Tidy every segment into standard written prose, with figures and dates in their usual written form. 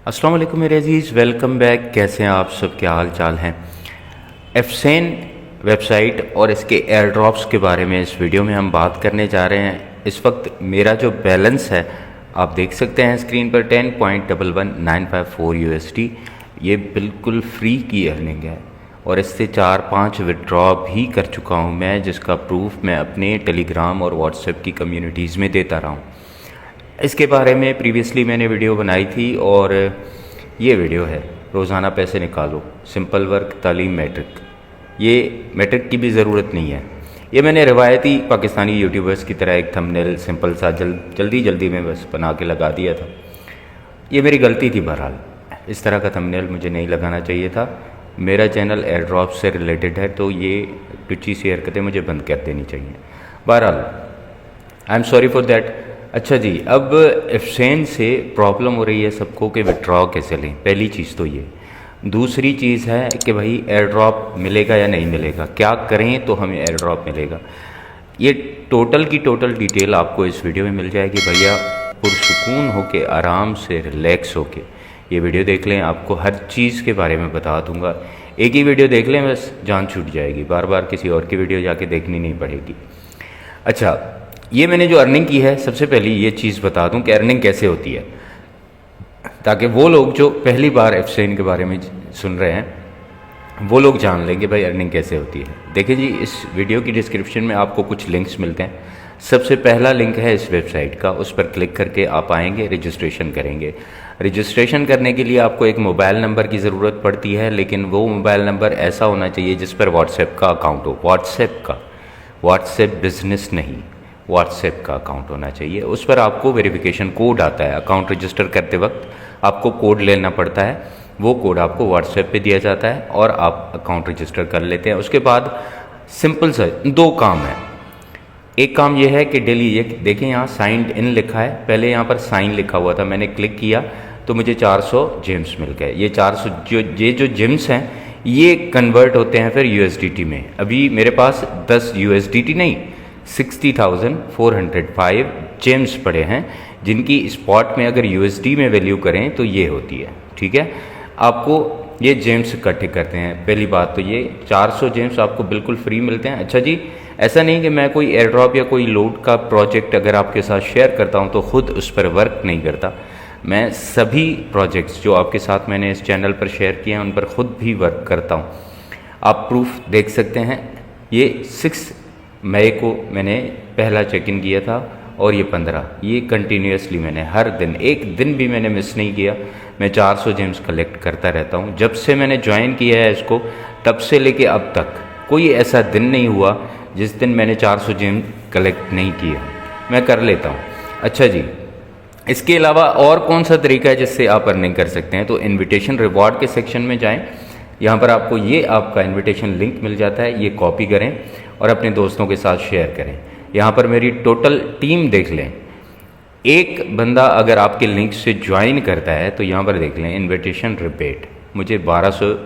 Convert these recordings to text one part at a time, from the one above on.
अस्सलाम वालेकुम मेरे अजीज़, वेलकम बैक। कैसे हैं आप सब, क्या हाल चाल हैं। एफसेन वेबसाइट और इसके एयर ड्रॉप्स के बारे में इस वीडियो में हम बात करने जा रहे हैं। इस वक्त मेरा जो बैलेंस है आप देख सकते हैं स्क्रीन पर 10.11954 USD। ये बिल्कुल फ्री की अर्निंग है और इससे 4-5 विड्रॉ भी कर चुका हूँ मैं, जिसका प्रूफ मैं अपने टेलीग्राम और व्हाट्सएप की कम्युनिटीज़ में देता रहा हूँ। इसके बारे में प्रीवियसली मैंने वीडियो बनाई थी और ये वीडियो है रोज़ाना पैसे निकालो, सिंपल वर्क, तालीम, मैट्रिक। ये मैट्रिक की भी ज़रूरत नहीं है। ये मैंने रिवायती पाकिस्तानी यूट्यूबर्स की तरह एक थंबनेल सिंपल सा जल्दी में बस बना के लगा दिया था। ये मेरी गलती थी। बहरहाल इस तरह का थंबनेल मुझे नहीं लगाना चाहिए था। मेरा चैनल एयर ड्रॉप से रिलेटेड है तो ये टुच्ची सी हरकतें मुझे बंद कर देनी चाहिए। बहरहाल I am sorry for that. अच्छा जी, अब एफसेन से प्रॉब्लम हो रही है सबको कि विड्रॉ कैसे लें। पहली चीज़ तो ये। दूसरी चीज़ है कि भाई एयर ड्रॉप मिलेगा या नहीं मिलेगा, क्या करें तो हमें एयर ड्रॉप मिलेगा। ये टोटल की टोटल डिटेल आपको इस वीडियो में मिल जाएगी। भैया पुरसुकून होके, आराम से, रिलैक्स होके ये वीडियो देख लें। आपको हर चीज़ के बारे में बता दूंगा। एक ही वीडियो देख लें, बस जान छूट जाएगी। बार बार किसी और की वीडियो जाके देखनी नहीं पड़ेगी। अच्छा, ये मैंने जो अर्निंग की है, सबसे पहले ये चीज़ बता दूं कि अर्निंग कैसे होती है, ताकि वो लोग जो पहली बार एफसेन के बारे में सुन रहे हैं वो लोग जान लेंगे भाई अर्निंग कैसे होती है। देखिए जी, इस वीडियो की डिस्क्रिप्शन में आपको कुछ लिंक्स मिलते हैं। सबसे पहला लिंक है इस वेबसाइट का, उस पर क्लिक करके आप आएंगे, रजिस्ट्रेशन करेंगे। रजिस्ट्रेशन करने के लिए आपको एक मोबाइल नंबर की ज़रूरत पड़ती है, लेकिन वो मोबाइल नंबर ऐसा होना चाहिए जिस पर व्हाट्सएप का अकाउंट हो। व्हाट्सएप बिजनेस नहीं, व्हाट्सएप का अकाउंट होना चाहिए। उस पर आपको वेरिफिकेशन कोड आता है। अकाउंट रजिस्टर करते वक्त आपको कोड लेना पड़ता है। वो कोड आपको व्हाट्सएप पे दिया जाता है और आप अकाउंट रजिस्टर कर लेते हैं। उसके बाद सिंपल सा 2 काम है। एक काम यह है कि डेली, ये देखें यहाँ साइंड इन लिखा है, पहले यहाँ पर साइन लिखा हुआ था। मैंने क्लिक किया तो मुझे 400 जेम्स मिल गए। ये 400 जो जेम्स हैं ये कन्वर्ट होते हैं फिर USDT में। अभी मेरे पास 10 USDT नहीं, 60,405 जेम्स पड़े हैं, जिनकी स्पॉट में अगर USD में वैल्यू करें तो ये होती है। ठीक है, आपको ये जेम्स इकट्ठे करते हैं। पहली बात तो ये 400 जेम्स आपको बिल्कुल फ्री मिलते हैं। अच्छा जी, ऐसा नहीं कि मैं कोई एयर ड्रॉप या कोई लोड का प्रोजेक्ट अगर आपके साथ शेयर करता हूं तो खुद उस पर वर्क नहीं करता। मैं सभी प्रोजेक्ट्स जो आपके साथ मैंने इस चैनल पर शेयर किए हैं उन पर खुद भी वर्क करता हूं। आप प्रूफ देख सकते हैं। ये 6 मई को मैंने पहला चेक इन किया था और ये 15, ये कंटिन्यूसली मैंने हर दिन, एक दिन भी मैंने मिस नहीं किया। मैं 400 जेम्स कलेक्ट करता रहता हूँ। जब से मैंने ज्वाइन किया है इसको, तब से लेके अब तक कोई ऐसा दिन नहीं हुआ जिस दिन मैंने 400 जेम्स कलेक्ट नहीं किया। मैं कर लेता हूँ। अच्छा जी, इसके अलावा और कौन सा तरीका है जिससे आप अर्निंग कर सकते हैं, तो इन्विटेशन रिवॉर्ड के सेक्शन में जाएँ। यहाँ पर आपको ये आपका इन्विटेशन लिंक मिल जाता है, ये कॉपी करें और अपने दोस्तों के साथ शेयर करें। यहाँ पर मेरी टोटल टीम देख लें। एक बंदा अगर आपके लिंक से ज्वाइन करता है तो यहाँ पर देख लें इन्विटेशन रिबेट, मुझे 1200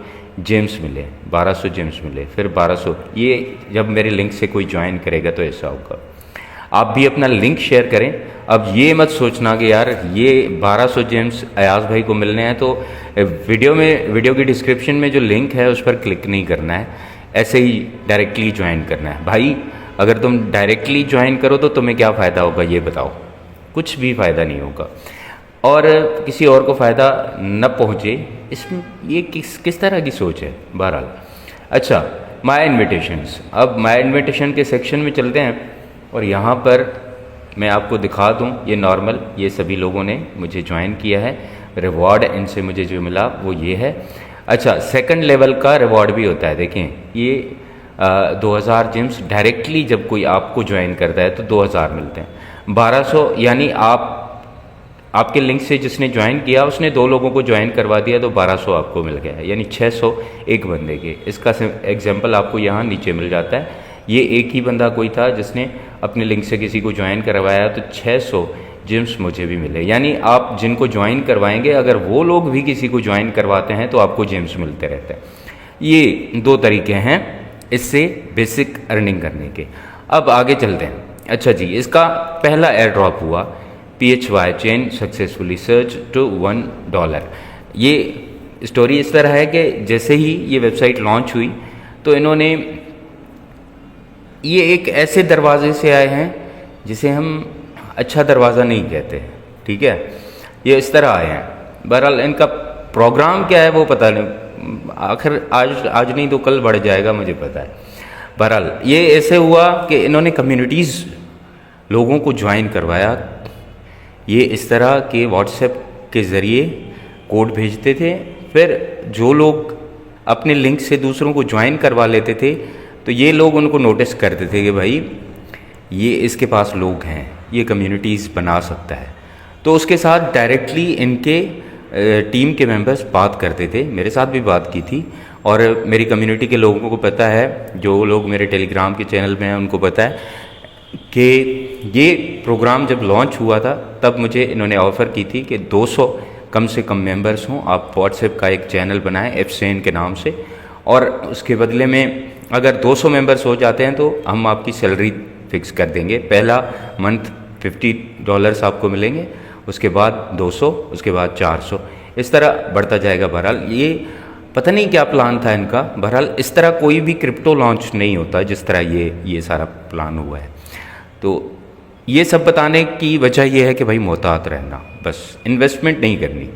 जेम्स मिले, 1200 जेम्स मिले, फिर 1200। ये जब मेरे लिंक से कोई ज्वाइन करेगा तो ऐसा होगा। आप भी अपना लिंक शेयर करें। अब ये मत सोचना कि यार ये 1200 जेम्स अयाज भाई को मिलने हैं तो वीडियो की डिस्क्रिप्शन में जो लिंक है उस पर क्लिक नहीं करना है, ऐसे ही डायरेक्टली ज्वाइन करना है। भाई अगर तुम डायरेक्टली ज्वाइन करो तो तुम्हें क्या फ़ायदा होगा ये बताओ? कुछ भी फ़ायदा नहीं होगा और किसी और को फ़ायदा न पहुँचे, इसमें ये किस तरह की सोच है। बहरहाल अच्छा, माय इन्विटेशंस। अब माय इन्विटेशन के सेक्शन में चलते हैं और यहाँ पर मैं आपको दिखा दूँ। ये नॉर्मल, ये सभी लोगों ने मुझे ज्वाइन किया है। रिवॉर्ड इनसे मुझे जो मिला वो ये है। अच्छा, सेकंड लेवल का रिवॉर्ड भी होता है। देखें ये 2000 जेम्स डायरेक्टली जब कोई आपको ज्वाइन करता है तो 2000 मिलते हैं। 1200 यानी आपके लिंक से जिसने ज्वाइन किया उसने 2 लोगों को ज्वाइन करवा दिया तो 1200 आपको मिल गया, यानी 600 एक बंदे के। इसका एग्जाम्पल आपको यहाँ नीचे मिल जाता है। ये एक ही बंदा कोई था जिसने अपने लिंक से किसी को ज्वाइन करवाया तो 600 जेम्स मुझे भी मिले। यानी आप जिनको ज्वाइन करवाएंगे अगर वो लोग भी किसी को ज्वाइन करवाते हैं तो आपको जेम्स मिलते रहते हैं। ये 2 तरीके हैं इससे बेसिक अर्निंग करने के। अब आगे चलते हैं। अच्छा जी, इसका पहला एयर ड्रॉप हुआ PHY chain successfully search to $1। ये स्टोरी इस तरह है कि जैसे ही ये वेबसाइट लॉन्च हुई तो इन्होंने ये एक ऐसे दरवाजे से आए हैं जिसे हम अच्छा दरवाज़ा नहीं कहते, ठीक है, ये इस तरह आए हैं। बहरहाल इनका प्रोग्राम क्या है वो पता नहीं, आखिर आज नहीं तो कल बढ़ जाएगा, मुझे पता है। बहरहाल ये ऐसे हुआ कि इन्होंने कम्युनिटीज़ लोगों को ज्वाइन करवाया। ये इस तरह के व्हाट्सएप के ज़रिए कोड भेजते थे, फिर जो लोग अपने लिंक से दूसरों को ज्वाइन करवा लेते थे तो ये लोग उनको नोटिस करते थे कि भाई ये इसके पास लोग हैं, ये कम्युनिटीज़ बना सकता है। तो उसके साथ डायरेक्टली इनके टीम के मेंबर्स बात करते थे, मेरे साथ भी बात की थी, और मेरी कम्युनिटी के लोगों को पता है, जो लोग मेरे टेलीग्राम के चैनल में हैं उनको पता है कि ये प्रोग्राम जब लॉन्च हुआ था तब मुझे इन्होंने ऑफ़र की थी कि 200 कम से कम मेंबर्स हों, आप व्हाट्सएप का एक चैनल बनाएं FCN के नाम से, और उसके बदले में अगर 200 मेंबर्स हो जाते हैं तो हम आपकी सैलरी फिक्स कर देंगे। पहला मंथ $50 आपको मिलेंगे, उसके बाद 200, उसके बाद 400, इस तरह बढ़ता जाएगा। बहरहाल ये पता नहीं क्या प्लान था इनका। बहरहाल इस तरह कोई भी क्रिप्टो लॉन्च नहीं होता जिस तरह ये सारा प्लान हुआ है। तो ये सब बताने की वजह यह है कि भाई मोहतात रहना, बस इन्वेस्टमेंट नहीं करनी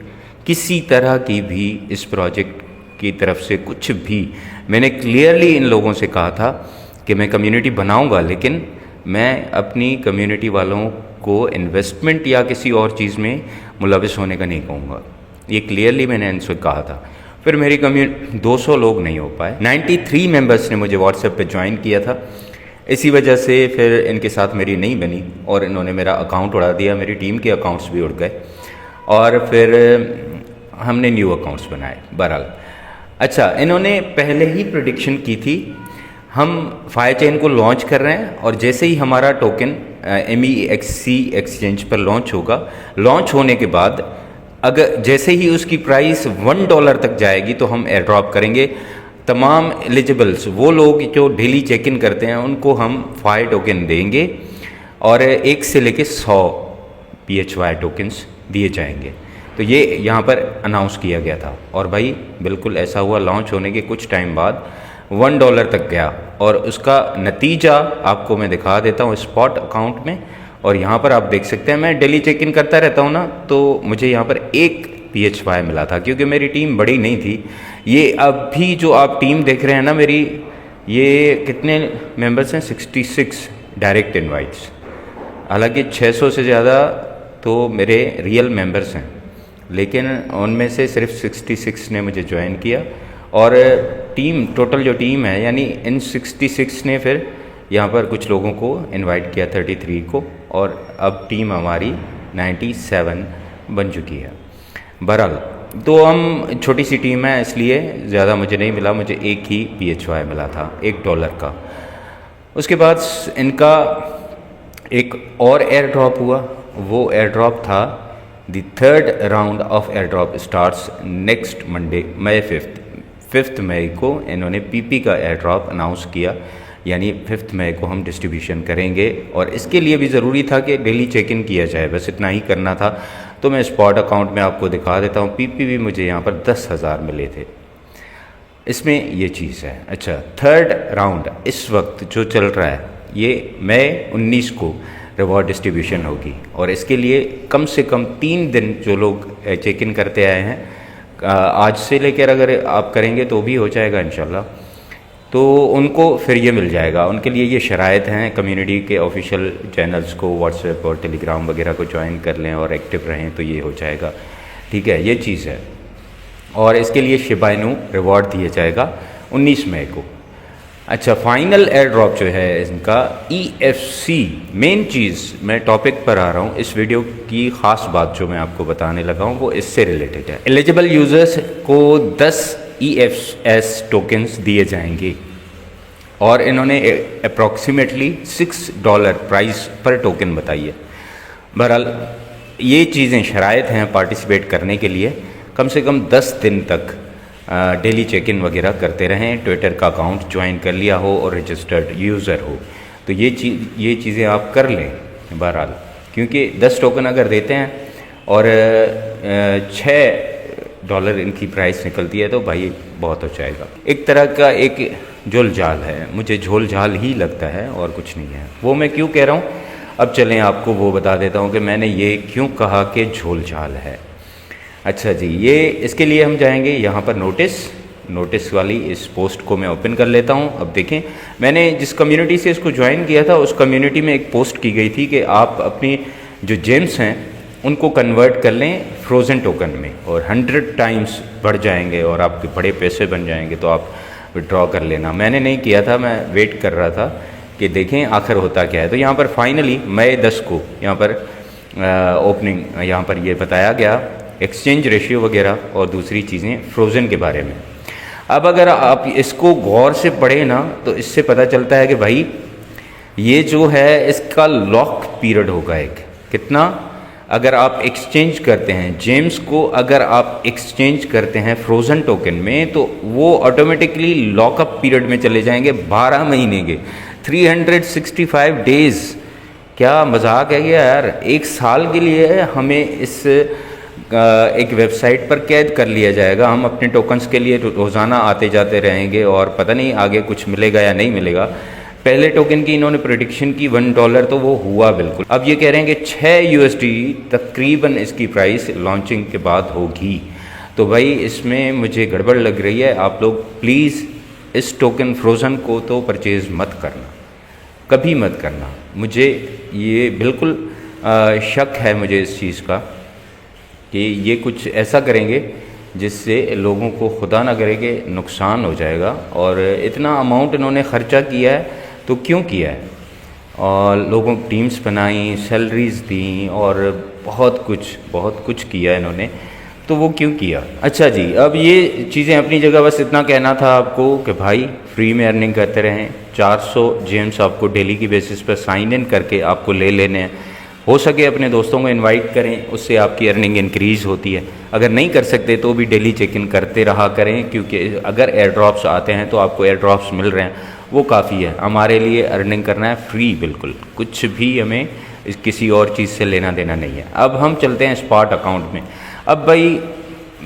किसी तरह की भी। इस प्रोजेक्ट की तरफ से कुछ भी, मैंने क्लियरली इन लोगों से कहा था कि मैं कम्युनिटी बनाऊंगा, लेकिन मैं अपनी कम्युनिटी वालों को इन्वेस्टमेंट या किसी और चीज़ में मुलविस होने का नहीं कहूँगा। ये क्लियरली मैंने इनसे कहा था। फिर मेरी 200 लोग नहीं हो पाए, 93 मेंबर्स ने मुझे व्हाट्सएप पे ज्वाइन किया था। इसी वजह से फिर इनके साथ मेरी नहीं बनी और इन्होंने मेरा अकाउंट उड़ा दिया, मेरी टीम के अकाउंट्स भी उड़ गए, और फिर हमने न्यू अकाउंट्स बनाए। बहरहाल अच्छा, इन्होंने पहले ही प्रेडिक्शन की थी हम फायर चेन को लॉन्च कर रहे हैं, और जैसे ही हमारा टोकन MEXC एक्सचेंज पर लॉन्च होगा, लॉन्च होने के बाद अगर जैसे ही उसकी प्राइस $1 तक जाएगी तो हम एयर ड्रॉप करेंगे। तमाम एलिजिबल्स, वो लोग जो डेली चेक इन करते हैं, उनको हम फायर टोकन देंगे और 1 से लेके 100 PHY टोकन्स दिए जाएंगे। तो ये यहाँ पर अनाउंस किया गया था, और भाई बिल्कुल ऐसा हुआ। लॉन्च होने के कुछ टाइम बाद $1 तक गया, और उसका नतीजा आपको मैं दिखा देता हूँ स्पॉट अकाउंट में। और यहाँ पर आप देख सकते हैं, मैं डेली चेक इन करता रहता हूँ ना, तो मुझे यहाँ पर 1 PHY मिला था, क्योंकि मेरी टीम बड़ी नहीं थी। ये अभी जो आप टीम देख रहे हैं ना मेरी, ये कितने मेंबर्स हैं? 66 डायरेक्ट इनवाइट्स। हालांकि 600 से ज़्यादा तो मेरे रियल मेंबर्स हैं, लेकिन उनमें से सिर्फ 66 ने मुझे ज्वाइन किया। और टीम, टोटल जो टीम है, यानी इन 66 ने फिर यहाँ पर कुछ लोगों को इनवाइट किया, 33 को, और अब टीम हमारी 97 बन चुकी है। बहरहाल तो हम छोटी सी टीम है, इसलिए ज़्यादा मुझे नहीं मिला, मुझे 1 ही PHY मिला था $1 का। उसके बाद इनका एक और एयर ड्रॉप हुआ, वो एयर ड्रॉप था the 3rd round of air drop starts next Monday, May 5 मई को इन्होंने PP का एयर ड्रॉप अनाउंस किया, यानी 5 मई को हम डिस्ट्रीब्यूशन करेंगे। और इसके लिए भी ज़रूरी था कि डेली चेक इन किया जाए, बस इतना ही करना था। तो मैं स्पॉट अकाउंट में आपको दिखा देता हूँ, PP भी मुझे यहाँ पर 10,000 मिले थे। इसमें ये चीज़ है। अच्छा, 3rd राउंड इस वक्त जो चल रहा है, ये May 19 को रिवॉर्ड डिस्ट्रीब्यूशन होगी, और इसके लिए कम से कम 3 दिन जो लोग चेक इन करते आए हैं, आज से लेकर अगर आप करेंगे तो भी हो जाएगा इंशाल्लाह, तो उनको फिर ये मिल जाएगा। उनके लिए ये शराइत हैं, कम्युनिटी के ऑफिशियल चैनल्स को, व्हाट्सएप और टेलीग्राम वगैरह को ज्वाइन कर लें और एक्टिव रहें, तो ये हो जाएगा। ठीक है, ये चीज़ है। और इसके लिए शिबा इनू रिवॉर्ड दिया जाएगा 19 मई को। अच्छा, फाइनल एयर ड्रॉप जो है इनका EFC, मेन चीज़ मैं टॉपिक पर आ रहा हूँ। इस वीडियो की ख़ास बात जो मैं आपको बताने लगा हूँ वो इससे रिलेटेड है। एलिजिबल यूज़र्स को 10 EFS टोकन्स दिए जाएंगे, और इन्होंने अप्रॉक्सीमेटली $6 प्राइस पर टोकन बताई है। बहरहाल ये चीज़ें शराइत हैं पार्टिसिपेट करने के लिए। कम से कम 10 दिन तक डेली चेक इन वगैरह करते रहें, ट्विटर का अकाउंट ज्वाइन कर लिया हो और रजिस्टर्ड यूज़र हो, तो ये चीज़ें आप कर लें। बहरहाल क्योंकि 10 टोकन अगर देते हैं और $6 इनकी प्राइस निकलती है तो भाई बहुत हो जाएगा। एक तरह का एक झोल झाल है, मुझे झोल झाल ही लगता है और कुछ नहीं है। वो मैं क्यों कह रहा हूँ, अब चलें आपको वो बता देता हूँ कि मैंने ये क्यों कहा कि झोल झाल है। अच्छा जी, ये इसके लिए हम जाएंगे यहाँ पर नोटिस वाली इस पोस्ट को मैं ओपन कर लेता हूँ। अब देखें, मैंने जिस कम्युनिटी से इसको ज्वाइन किया था उस कम्युनिटी में एक पोस्ट की गई थी कि आप अपनी जो जेम्स हैं उनको कन्वर्ट कर लें फ्रोज़न टोकन में और 100 टाइम्स बढ़ जाएंगे और आपके बड़े पैसे बन जाएंगे, तो आप विड्रॉ कर लेना। मैंने नहीं किया था, मैं वेट कर रहा था कि देखें आखिर होता क्या है। तो यहाँ पर फाइनली मई 10 को यहाँ पर ओपनिंग यहाँ पर ये बताया गया, एक्सचेंज रेशियो वगैरह और दूसरी चीज़ें फ्रोज़न के बारे में। अब अगर आप इसको गौर से पढ़ें ना तो इससे पता चलता है कि भाई ये जो है इसका लॉक पीरियड होगा एक कितना, अगर आप एक्सचेंज करते हैं जेम्स को, अगर आप एक्सचेंज करते हैं फ्रोज़न टोकन में तो वो ऑटोमेटिकली लॉकअप पीरियड में चले जाएंगे 12 महीने के, 365 डेज़। क्या मजाक है क्या यार, एक साल के लिए हमें इस एक वेबसाइट पर कैद कर लिया जाएगा। हम अपने टोकन्स के लिए रोज़ाना आते जाते रहेंगे और पता नहीं आगे कुछ मिलेगा या नहीं मिलेगा। पहले टोकन की इन्होंने प्रेडिक्शन की $1, तो वो हुआ बिल्कुल। अब ये कह रहे हैं कि $6 तकरीबन इसकी प्राइस लॉन्चिंग के बाद होगी। तो भाई इसमें मुझे गड़बड़ लग रही है। आप लोग प्लीज़ इस टोकन फ्रोज़न को तो परचेज़ मत करना, कभी मत करना। मुझे ये बिल्कुल शक है मुझे इस चीज़ का कि ये कुछ ऐसा करेंगे जिससे लोगों को खुदा ना करे कि नुकसान हो जाएगा। और इतना अमाउंट इन्होंने ख़र्चा किया है तो क्यों किया है, और लोगों को टीम्स बनाई, सैलरीज़ दी और बहुत कुछ किया इन्होंने, तो वो क्यों किया। अच्छा जी, अब ये चीज़ें अपनी जगह, बस इतना कहना था आपको कि भाई फ्री में अर्निंग करते रहें। 400 जेम्स आपको डेली की बेसिस पर साइन इन करके आपको ले लेने हैं। हो सके अपने दोस्तों को इनवाइट करें, उससे आपकी अर्निंग इंक्रीज़ होती है। अगर नहीं कर सकते तो भी डेली चेक इन करते रहा करें, क्योंकि अगर एयर ड्रॉप्स आते हैं तो आपको एयर ड्रॉप्स मिल रहे हैं, वो काफ़ी है। हमारे लिए अर्निंग करना है फ्री, बिल्कुल कुछ भी हमें किसी और चीज़ से लेना देना नहीं है। अब हम चलते हैं स्पॉट अकाउंट में। अब भाई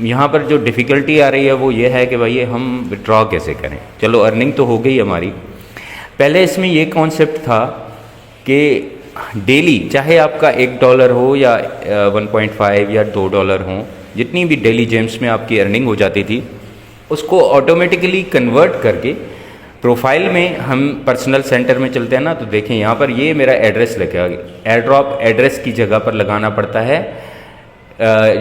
यहाँ पर जो डिफ़िकल्टी आ रही है वो ये है कि भाई हम विड्रॉ कैसे करें। चलो अर्निंग तो हो गई हमारी। पहले इसमें ये कॉन्सेप्ट था कि डेली, चाहे आपका $1 हो या 1.5 या $2 हो, जितनी भी डेली जेम्स में आपकी अर्निंग हो जाती थी, उसको ऑटोमेटिकली कन्वर्ट करके प्रोफाइल में हम पर्सनल सेंटर में चलते हैं ना, तो देखें यहाँ पर ये मेरा एड्रेस लगा, एयर ड्रॉप एड्रेस की जगह पर लगाना पड़ता है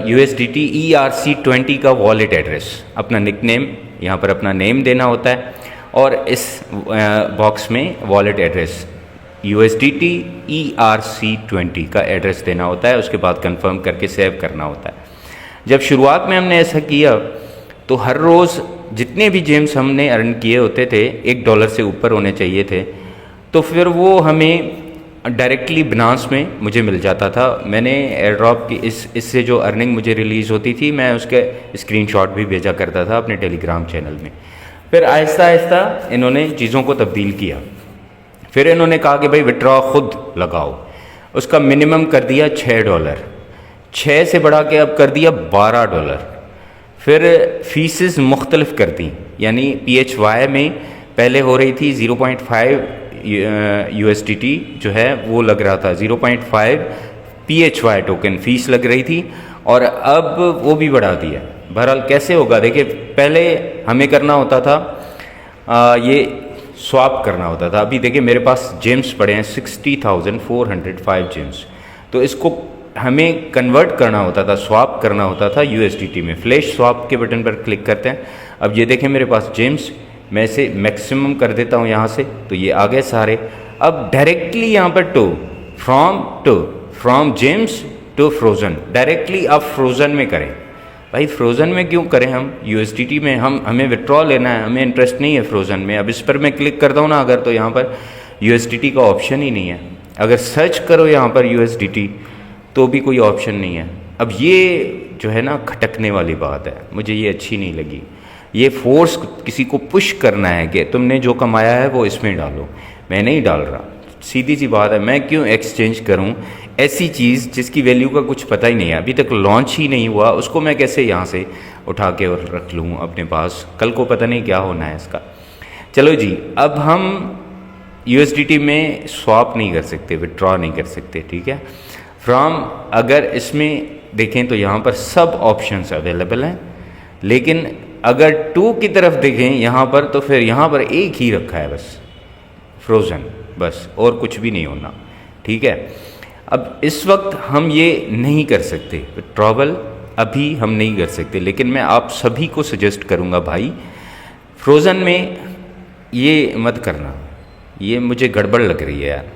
USDT ERC20 का वॉलेट एड्रेस। अपना निकनेम, यहाँ पर अपना नेम देना होता है और इस बॉक्स में वॉलेट एड्रेस USDT ERC20 का एड्रेस देना होता है। उसके बाद कंफर्म करके सेव करना होता है। जब शुरुआत में हमने ऐसा किया तो हर रोज़ जितने भी जेम्स हमने अर्न किए होते थे $1 से ऊपर होने चाहिए थे, तो फिर वो हमें डायरेक्टली बिनांस में मुझे मिल जाता था। मैंने एयर ड्रॉप की इससे जो अर्निंग मुझे रिलीज़ होती थी, मैं उसके स्क्रीनशॉट भी भेजा करता था अपने टेलीग्राम चैनल में। फिर आहिस्ता आहिस्ता इन्होंने चीज़ों को तब्दील किया। फिर इन्होंने कहा कि भाई विड्रॉ खुद लगाओ। उसका मिनिमम कर दिया $6, 6 से बढ़ा के अब कर दिया $12। फिर फीसेस मुख्तलिफ कर दी, यानी PHY में पहले हो रही थी 0.5 USDT जो है वो लग रहा था, 0.5 PHY टोकन फीस लग रही थी, और अब वो भी बढ़ा दिया। बहरहाल कैसे होगा, देखिए पहले हमें करना होता था ये स्वाप करना होता था। अभी देखिए मेरे पास जेम्स पड़े हैं 60,405 जेम्स, तो इसको हमें कन्वर्ट करना होता था, स्वाप करना होता था USDT में। फ्लैश स्वाप के बटन पर क्लिक करते हैं। अब ये देखें मेरे पास जेम्स, मैं इसे मैक्सिमम कर देता हूँ यहाँ से, तो ये आ गए सारे। अब डायरेक्टली यहाँ पर from James to frozen, directly आप फ्रोज़न में करें। भाई फ्रोज़न में क्यों करें हम, USDT में हमें विड्रॉ लेना है, हमें इंटरेस्ट नहीं है फ्रोज़न में। अब इस पर मैं क्लिक करता हूँ ना अगर, तो यहाँ पर USDT का ऑप्शन ही नहीं है। अगर सर्च करो यहाँ पर USDT तो भी कोई ऑप्शन नहीं है। अब ये जो है ना खटकने वाली बात है, मुझे ये अच्छी नहीं लगी। ये फोर्स किसी को पुश करना है कि तुमने जो कमाया है वो इसमें डालो, मैं नहीं डाल रहा। सीधी सी बात है, मैं क्यों एक्सचेंज करूं ऐसी चीज़ जिसकी वैल्यू का कुछ पता ही नहीं है, अभी तक लॉन्च ही नहीं हुआ, उसको मैं कैसे यहाँ से उठा के और रख लूँ अपने पास, कल को पता नहीं क्या होना है इसका। चलो जी, अब हम USDT में स्वैप नहीं कर सकते, विड्रॉ नहीं कर सकते, ठीक है। फ्रॉम अगर इसमें देखें तो यहाँ पर सब ऑप्शंस अवेलेबल हैं, लेकिन अगर टू की तरफ देखें यहाँ पर तो फिर यहाँ पर एक ही रखा है बस, फ्रोज़न, बस, और कुछ भी नहीं होना, ठीक है। अब इस वक्त हम ये नहीं कर सकते, विड्रॉवल अभी हम नहीं कर सकते, लेकिन मैं आप सभी को सजेस्ट करूँगा भाई, फ्रोज़न में ये मत करना, ये मुझे गड़बड़ लग रही है यार,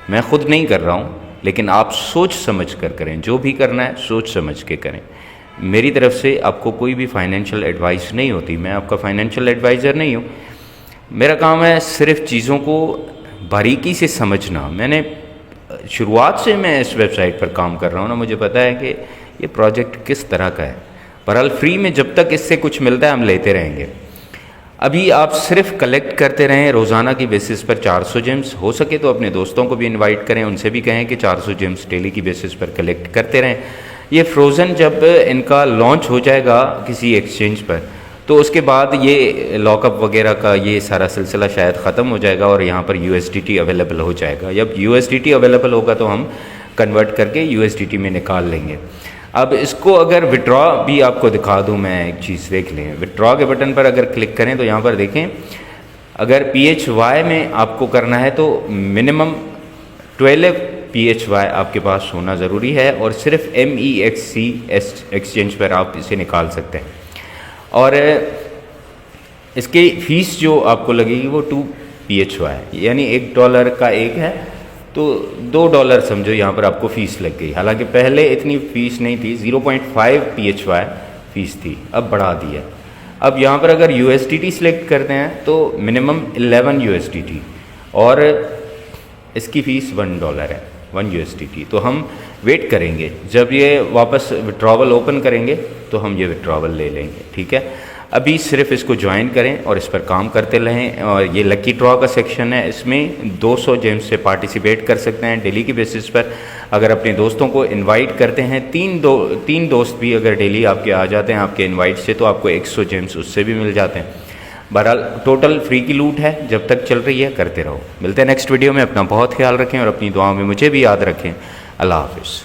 मैं खुद नहीं कर रहा हूँ, लेकिन आप सोच समझ कर करें, जो भी करना है सोच समझ के करें। मेरी तरफ से आपको कोई भी फाइनेंशियल एडवाइस नहीं होती, मैं आपका फाइनेंशियल एडवाइज़र नहीं हूँ, मेरा काम है सिर्फ चीज़ों को बारीकी से समझना। मैंने शुरुआत से मैं इस वेबसाइट पर काम कर रहा हूँ ना, मुझे पता है कि ये प्रोजेक्ट किस तरह का है। बहरहाल फ्री में जब तक इससे कुछ मिलता है हम लेते रहेंगे। अभी आप सिर्फ कलेक्ट करते रहें रोज़ाना की बेसिस पर 400 जेम्स, हो सके तो अपने दोस्तों को भी इनवाइट करें, उनसे भी कहें कि 400 जेम्स डेली की बेसिस पर कलेक्ट करते रहें। ये फ्रोज़न जब इनका लॉन्च हो जाएगा किसी एक्सचेंज पर, तो उसके बाद ये लॉकअप वगैरह का ये सारा सिलसिला शायद ख़त्म हो जाएगा और यहाँ पर USDT अवेलेबल हो जाएगा। जब USDT अवेलेबल होगा तो हम कन्वर्ट करके USDT में निकाल लेंगे। अब इसको अगर विड्रॉ भी आपको दिखा दूं मैं, एक चीज़ देख लें, विड्रॉ के बटन पर अगर क्लिक करें तो यहाँ पर देखें, अगर PHY में आपको करना है तो मिनिमम 12 PHY आपके पास होना ज़रूरी है, और सिर्फ MEXC एक्सचेंज पर आप इसे निकाल सकते हैं। और इसकी फ़ीस जो आपको लगेगी वो 2 PHY, यानी $1 का एक है, तो $2 समझो यहाँ पर आपको फ़ीस लग गई। हालांकि पहले इतनी फ़ीस नहीं थी, 0.5 PHY फ़ीस थी, अब बढ़ा दी है। अब यहाँ पर अगर USDT सिलेक्ट करते हैं तो मिनिमम 11 USDT, और इसकी फ़ीस $1 है, 1 USDT। तो हम वेट करेंगे, जब ये वापस विड्रॉवल ओपन करेंगे तो हम ये विड्रॉवल ले लेंगे, ठीक है। अभी सिर्फ इसको ज्वाइन करें और इस पर काम करते रहें। और ये लकी ड्रॉ का सेक्शन है, इसमें 200 जेम्स से पार्टिसिपेट कर सकते हैं डेली की बेसिस पर। अगर अपने दोस्तों को इनवाइट करते हैं, तीन दोस्त भी अगर डेली आपके आ जाते हैं आपके इनवाइट से, तो आपको 100 जेम्स उससे भी मिल जाते हैं। बहरहाल टोटल फ्री की लूट है, जब तक चल रही है करते रहो। मिलते हैं नेक्स्ट वीडियो में, अपना बहुत ख्याल रखें और अपनी दुआओं में मुझे भी याद रखें। अल्लाह हाफिज़।